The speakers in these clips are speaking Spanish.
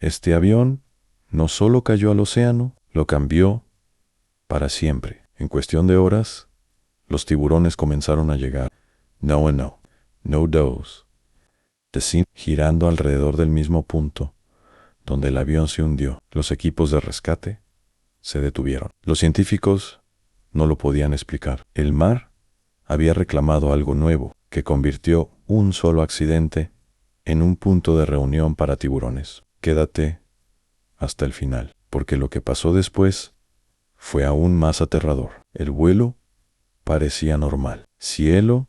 Este avión no solo cayó al océano, lo cambió para siempre. En cuestión de horas, los tiburones comenzaron a llegar. No and no. No dos. Girando alrededor del mismo punto donde el avión se hundió. Los equipos de rescate se detuvieron. Los científicos no lo podían explicar. El mar había reclamado algo nuevo que convirtió un solo accidente en un punto de reunión para tiburones. Quédate hasta el final, porque lo que pasó después fue aún más aterrador. El vuelo parecía normal. Cielo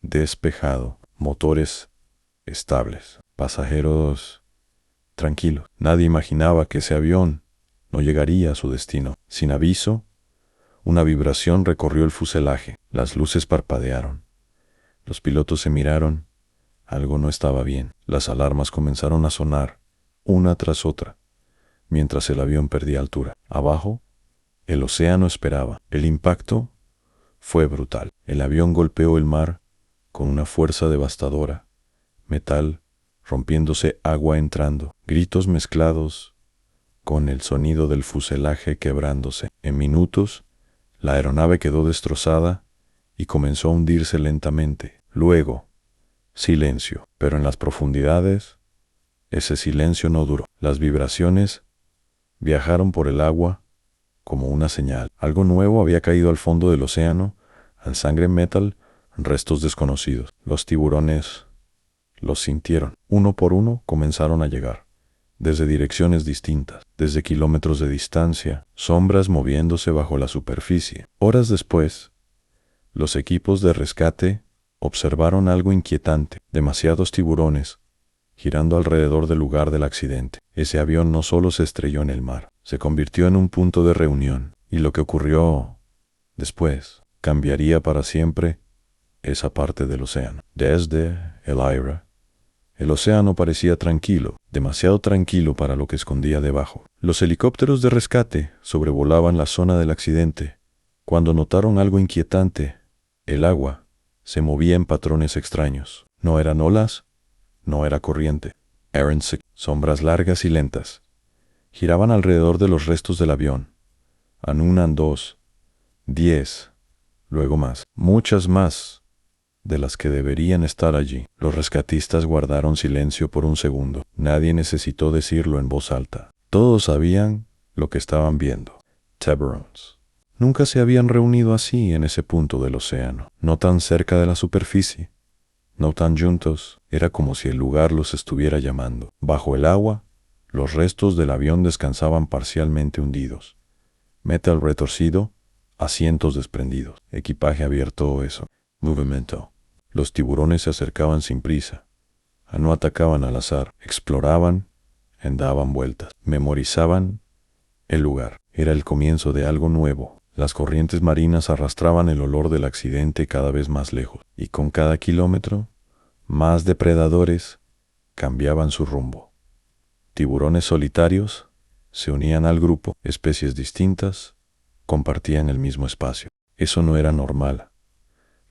despejado, motores estables, pasajeros tranquilos. Nadie imaginaba que ese avión no llegaría a su destino. Sin aviso, una vibración recorrió el fuselaje. Las luces parpadearon. Los pilotos se miraron. Algo no estaba bien. Las alarmas comenzaron a sonar, una tras otra, mientras el avión perdía altura. Abajo, el océano esperaba. El impacto fue brutal. El avión golpeó el mar con una fuerza devastadora. Metal rompiéndose, agua entrando, gritos mezclados con el sonido del fuselaje quebrándose. En minutos, la aeronave quedó destrozada y comenzó a hundirse lentamente. Luego, silencio. Pero en las profundidades, ese silencio no duró. Las vibraciones viajaron por el agua como una señal. Algo nuevo había caído al fondo del océano, al sangre metal, restos desconocidos. Los tiburones los sintieron. Uno por uno comenzaron a llegar, desde direcciones distintas, desde kilómetros de distancia, sombras moviéndose bajo la superficie. Horas después, los equipos de rescate observaron algo inquietante. Demasiados tiburones girando alrededor del lugar del accidente. Ese avión no solo se estrelló en el mar, se convirtió en un punto de reunión, y lo que ocurrió después cambiaría para siempre esa parte del océano. Desde el aire, el océano parecía tranquilo, demasiado tranquilo para lo que escondía debajo. Los helicópteros de rescate sobrevolaban la zona del accidente cuando notaron algo inquietante. El agua se movía en patrones extraños. No eran olas, no era corriente. Eran sombras largas y lentas. Giraban alrededor de los restos del avión. Anunan 2, 10, luego más, muchas más de las que deberían estar allí. Los rescatistas guardaron silencio por un segundo. Nadie necesitó decirlo en voz alta. Todos sabían lo que estaban viendo. Tiburones. Nunca se habían reunido así en ese punto del océano, no tan cerca de la superficie, no tan juntos. Era como si el lugar los estuviera llamando. Bajo el agua, los restos del avión descansaban parcialmente hundidos. Metal retorcido, asientos desprendidos, equipaje abierto, movimiento. Los tiburones se acercaban sin prisa. No atacaban al azar, exploraban, daban vueltas, memorizaban el lugar. Era el comienzo de algo nuevo. Las corrientes marinas arrastraban el olor del accidente cada vez más lejos, y con cada kilómetro, más depredadores cambiaban su rumbo. Tiburones solitarios se unían al grupo, especies distintas compartían el mismo espacio. Eso no era normal.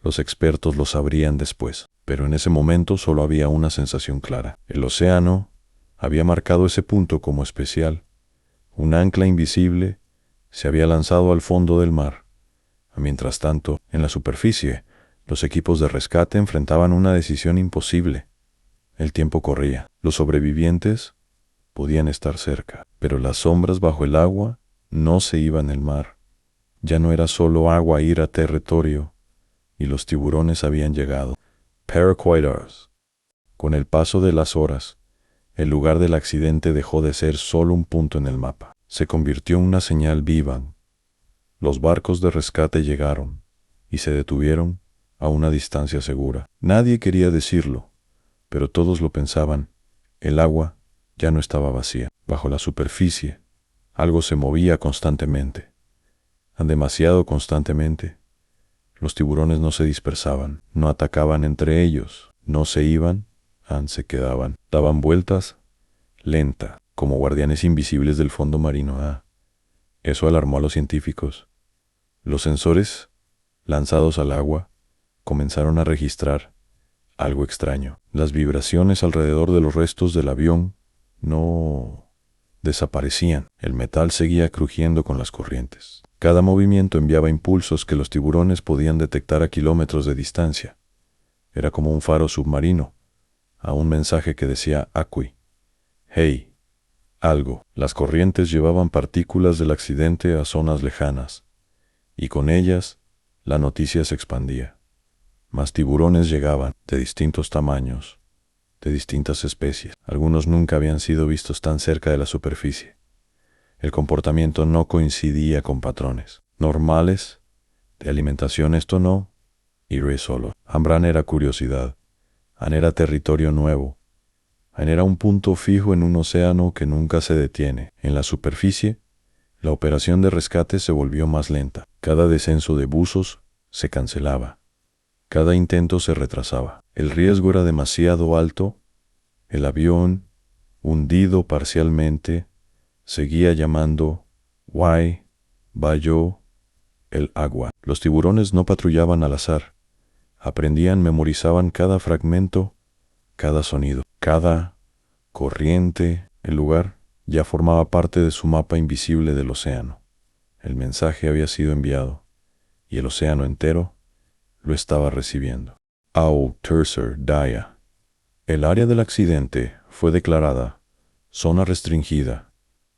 Los expertos lo sabrían después, pero en ese momento solo había una sensación clara. El océano había marcado ese punto como especial. Un ancla invisible se había lanzado al fondo del mar. Mientras tanto, en la superficie, los equipos de rescate enfrentaban una decisión imposible. El tiempo corría. Los sobrevivientes podían estar cerca, pero las sombras bajo el agua no se iban el mar. Ya no era solo agua ir a territorio, y los tiburones habían llegado. Paraquedars. Con el paso de las horas, el lugar del accidente dejó de ser solo un punto en el mapa. Se convirtió en una señal viva. Los barcos de rescate llegaron y se detuvieron a una distancia segura. Nadie quería decirlo, pero todos lo pensaban. El agua ya no estaba vacía. Bajo la superficie, algo se movía constantemente. Demasiado constantemente. Los tiburones no se dispersaban, no atacaban entre ellos, no se iban, se quedaban. Daban vueltas, lenta, como guardianes invisibles del fondo marino. Eso alarmó a los científicos. Los sensores, lanzados al agua, comenzaron a registrar algo extraño. Las vibraciones alrededor de los restos del avión no desaparecían. El metal seguía crujiendo con las corrientes. Cada movimiento enviaba impulsos que los tiburones podían detectar a kilómetros de distancia. Era como un faro submarino, a un mensaje que decía Acqui. Hey, algo. Las corrientes llevaban partículas del accidente a zonas lejanas, y con ellas la noticia se expandía. Más tiburones llegaban, de distintos tamaños, de distintas especies. Algunos nunca habían sido vistos tan cerca de la superficie. El comportamiento no coincidía con patrones normales, de alimentación esto no, iré solo. Ambran era curiosidad, Han era territorio nuevo, Han era un punto fijo en un océano que nunca se detiene. En la superficie, la operación de rescate se volvió más lenta. Cada descenso de buzos se cancelaba. Cada intento se retrasaba. El riesgo era demasiado alto. El avión, hundido parcialmente, seguía llamando Why, Bayo, el agua. Los tiburones no patrullaban al azar. Aprendían, memorizaban cada fragmento, cada sonido, cada corriente. El lugar ya formaba parte de su mapa invisible del océano. El mensaje había sido enviado, y el océano entero lo estaba recibiendo. Au tercer día. El área del accidente fue declarada zona restringida.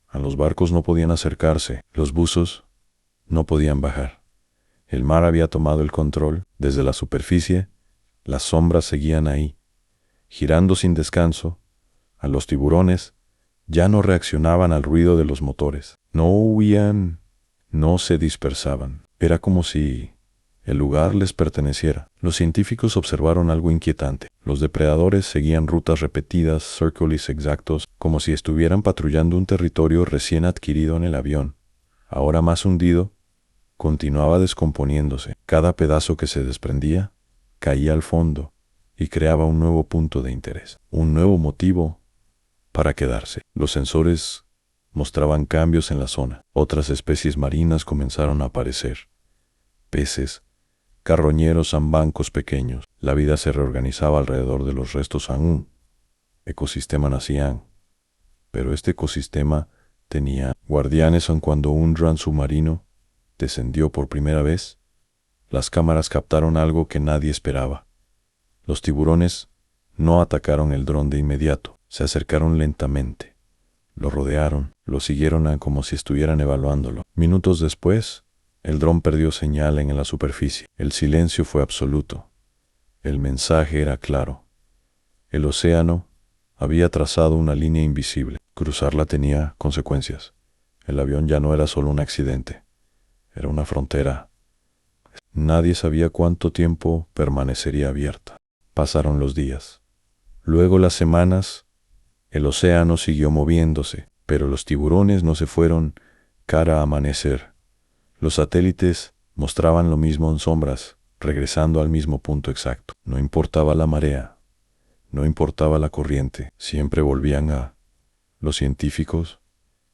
A los barcos no podían acercarse, los buzos no podían bajar. El mar había tomado el control. Desde la superficie, las sombras seguían ahí, girando sin descanso. A los tiburones ya no reaccionaban al ruido de los motores. No huían, no se dispersaban. Era como si el lugar les perteneciera. Los científicos observaron algo inquietante. Los depredadores seguían rutas repetidas, círculos exactos, como si estuvieran patrullando un territorio recién adquirido en el avión. Ahora más hundido, continuaba descomponiéndose. Cada pedazo que se desprendía caía al fondo y creaba un nuevo punto de interés, un nuevo motivo para quedarse. Los sensores mostraban cambios en la zona. Otras especies marinas comenzaron a aparecer. Peces, carroñeros, zambancos pequeños. La vida se reorganizaba alrededor de los restos. Un ecosistema nacían, pero este ecosistema tenía guardianes. Aun cuando un dron submarino descendió por primera vez, las cámaras captaron algo que nadie esperaba. Los tiburones no atacaron el dron de inmediato. Se acercaron lentamente. Lo rodearon, lo siguieron como si estuvieran evaluándolo. Minutos después, el dron perdió señal en la superficie. El silencio fue absoluto. El mensaje era claro. El océano había trazado una línea invisible. Cruzarla tenía consecuencias. El avión ya no era solo un accidente. Era una frontera. Nadie sabía cuánto tiempo permanecería abierta. Pasaron los días. Luego las semanas. El océano siguió moviéndose, pero los tiburones no se fueron cara a amanecer. Los satélites mostraban lo mismo en sombras, regresando al mismo punto exacto. No importaba la marea, no importaba la corriente, siempre volvían a... Los científicos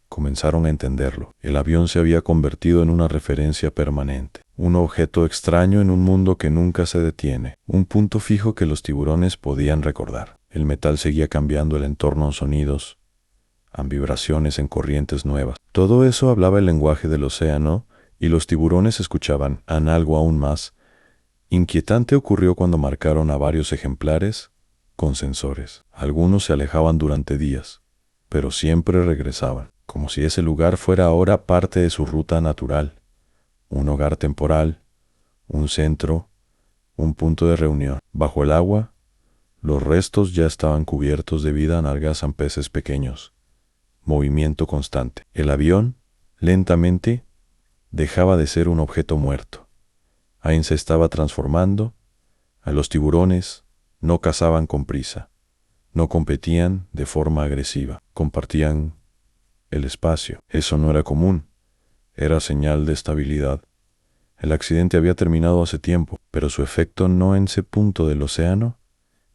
comenzaron a entenderlo. El avión se había convertido en una referencia permanente, un objeto extraño en un mundo que nunca se detiene, un punto fijo que los tiburones podían recordar. El metal seguía cambiando el entorno en sonidos, en vibraciones, en corrientes nuevas. Todo eso hablaba el lenguaje del océano y los tiburones escuchaban. En algo aún más inquietante ocurrió cuando marcaron a varios ejemplares con sensores. Algunos se alejaban durante días, pero siempre regresaban, como si ese lugar fuera ahora parte de su ruta natural, un hogar temporal, un centro, un punto de reunión. Bajo el agua, los restos ya estaban cubiertos de vida. En algas, en peces pequeños. Movimiento constante. El avión, lentamente, dejaba de ser un objeto muerto. Ahí se estaba transformando. A los tiburones no cazaban con prisa. No competían de forma agresiva. Compartían el espacio. Eso no era común. Era señal de estabilidad. El accidente había terminado hace tiempo, pero su efecto no en ese punto del océano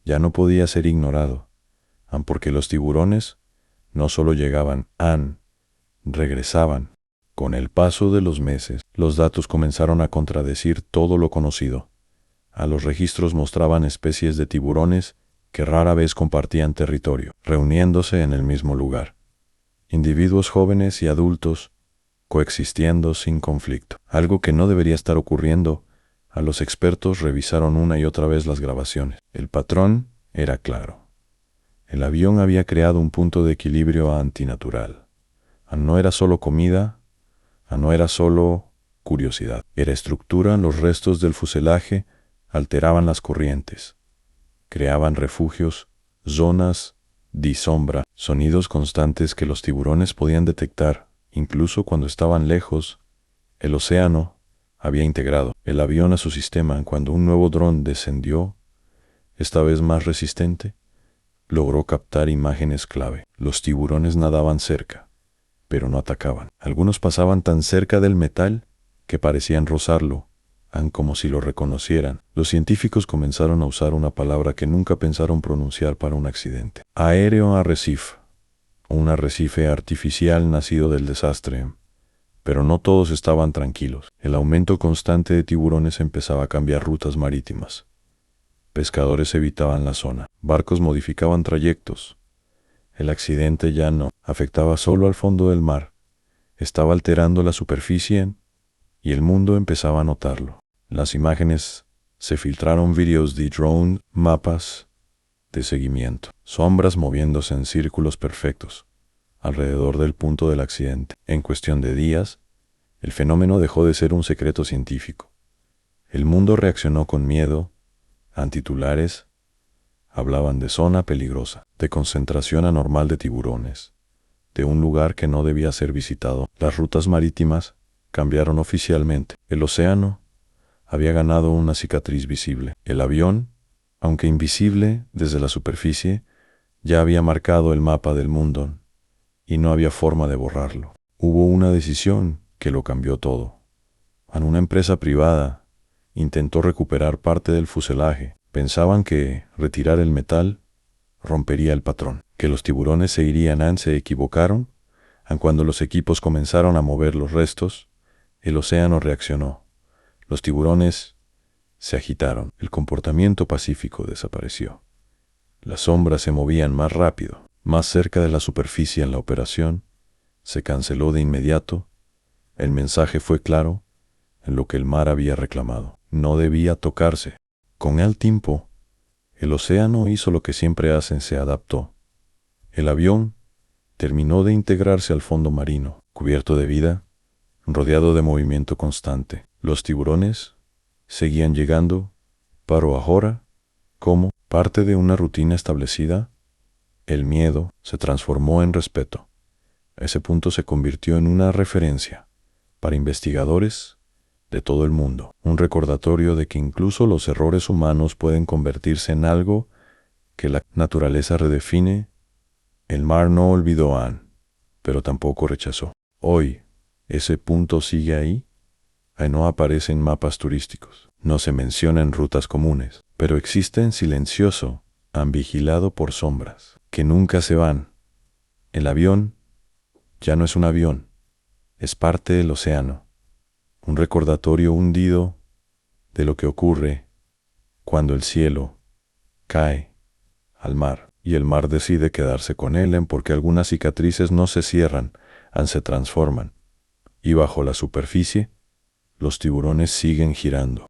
ya no podía ser ignorado, porque los tiburones no solo llegaban, regresaban. Con el paso de los meses, los datos comenzaron a contradecir todo lo conocido. Los registros mostraban especies de tiburones que rara vez compartían territorio, reuniéndose en el mismo lugar. individuos jóvenes y adultos coexistiendo sin conflicto. Algo que no debería estar ocurriendo. A los expertos revisaron una y otra vez las grabaciones. El patrón era claro. El avión había creado un punto de equilibrio antinatural. No era solo comida, no era solo curiosidad. Era estructura. Los restos del fuselaje alteraban las corrientes. Creaban refugios, zonas de sombra, sonidos constantes que los tiburones podían detectar, incluso cuando estaban lejos. El océano había integrado el avión a su sistema. Cuando un nuevo dron descendió, esta vez más resistente, logró captar imágenes clave. Los tiburones nadaban cerca, pero no atacaban. Algunos pasaban tan cerca del metal que parecían rozarlo, como si lo reconocieran. Los científicos comenzaron a usar una palabra que nunca pensaron pronunciar para un accidente. Aéreo arrecife. Un arrecife artificial nacido del desastre. Pero no todos estaban tranquilos. El aumento constante de tiburones empezaba a cambiar rutas marítimas. Pescadores evitaban la zona. Barcos modificaban trayectos. El accidente ya no afectaba solo al fondo del mar. Estaba alterando la superficie y el mundo empezaba a notarlo. Las imágenes se filtraron, videos de drone, mapas de seguimiento, sombras moviéndose en círculos perfectos alrededor del punto del accidente. En cuestión de días, el fenómeno dejó de ser un secreto científico. El mundo reaccionó con miedo. Titulares hablaban de zona peligrosa, de concentración anormal de tiburones, de un lugar que no debía ser visitado. Las rutas marítimas cambiaron oficialmente. El océano había ganado una cicatriz visible. El avión, aunque invisible desde la superficie, ya había marcado el mapa del mundo y no había forma de borrarlo. Hubo una decisión que lo cambió todo. Una empresa privada intentó recuperar parte del fuselaje. Pensaban que retirar el metal rompería el patrón, que los tiburones se irían. Se equivocaron. Cuando los equipos comenzaron a mover los restos, el océano reaccionó. Los tiburones se agitaron. El comportamiento pacífico desapareció. Las sombras se movían más rápido, más cerca de la superficie. En la operación se canceló de inmediato. El mensaje fue claro, en lo que el mar había reclamado. No debía tocarse. Con el tiempo, el océano hizo lo que siempre hacen, se adaptó. El avión terminó de integrarse al fondo marino, cubierto de vida, rodeado de movimiento constante. Los tiburones seguían llegando, pero ahora, como parte de una rutina establecida, el miedo se transformó en respeto. Ese punto se convirtió en una referencia para investigadores de todo el mundo, un recordatorio de que incluso los errores humanos pueden convertirse en algo que la naturaleza redefine. El mar no olvidó a Anne, pero tampoco rechazó. Hoy, ese punto sigue ahí. No aparece en mapas turísticos, no se menciona en rutas comunes, pero existe en silencioso, vigilado por sombras, que nunca se van. El avión ya no es un avión, es parte del océano, un recordatorio hundido de lo que ocurre cuando el cielo cae al mar y el mar decide quedarse con él, porque algunas cicatrices no se cierran, se transforman, y bajo la superficie los tiburones siguen girando.